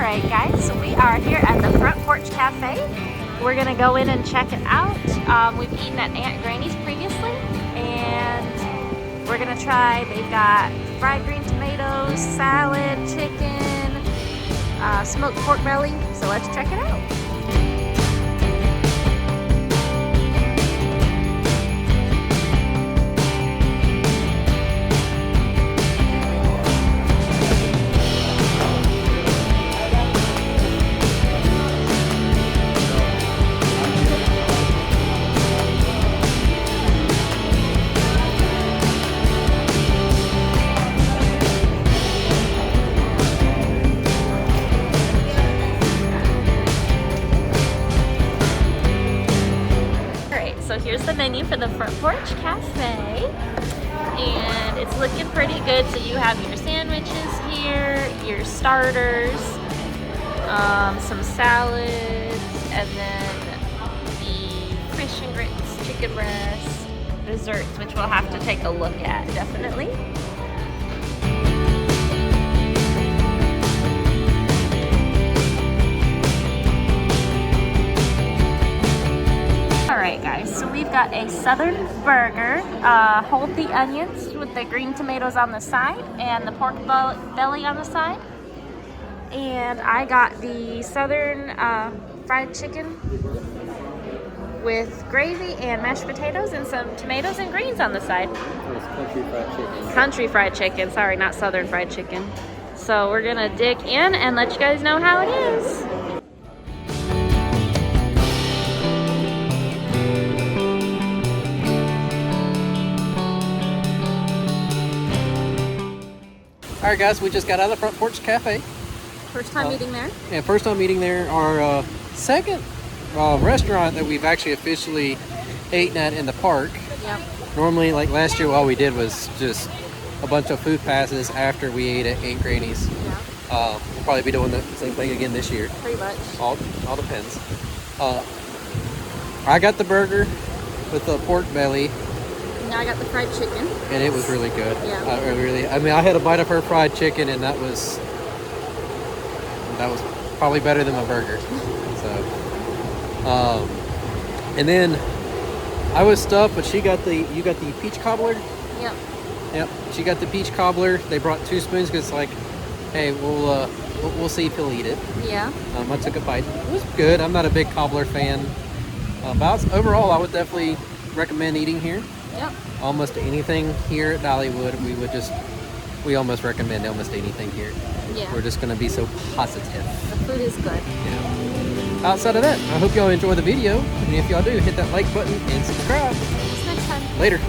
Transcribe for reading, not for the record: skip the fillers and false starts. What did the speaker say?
Alright guys, so we are here at the Front Porch Cafe. We're going to go in and check it out. We've eaten at Aunt Granny's previously, and we're going to try, they've got fried green tomatoes, salad, chicken, smoked pork belly, so let's check it out. So here's the menu for the Front Porch Cafe, and it's looking pretty good. So you have your sandwiches here, your starters, some salads, and then the fish and grits, chicken breast, desserts, which we'll have to take a look at, definitely. Alright guys, so we've got a southern burger, hold the onions with the green tomatoes on the side and the pork belly on the side. And I got the southern fried chicken with gravy and mashed potatoes and some tomatoes and greens on the side. It's country fried chicken. Country fried chicken, sorry, not southern fried chicken. So we're gonna dig in and let you guys know how it is. Alright guys, we just got out of the Front Porch Cafe. First time eating there? Yeah, first time eating there. Our second restaurant that we've actually officially eaten at in the park. Yep. Normally, like last year, all we did was just a bunch of food passes after we ate at Aunt Granny's. Yeah. We'll probably be doing the same thing again this year. Pretty much. All depends. I got the burger with the pork belly. Now I got the fried chicken. And it was really good. Yeah. I mean, I had a bite of her fried chicken, and that was probably better than my burger. So, and then I was stuffed, but you got the peach cobbler. Yep. Yep. She got the peach cobbler. They brought 2 spoons because, like, hey, we'll see if he'll eat it. Yeah. I took a bite. It was good. I'm not a big cobbler fan. But overall, I would definitely recommend eating here. Yep. Almost anything here at Dollywood, we almost recommend almost anything here. Yeah. We're just going to be so positive. The food is good. Yeah. Outside of that, I hope y'all enjoy the video. And if y'all do, hit that like button and subscribe. See you next time. Later.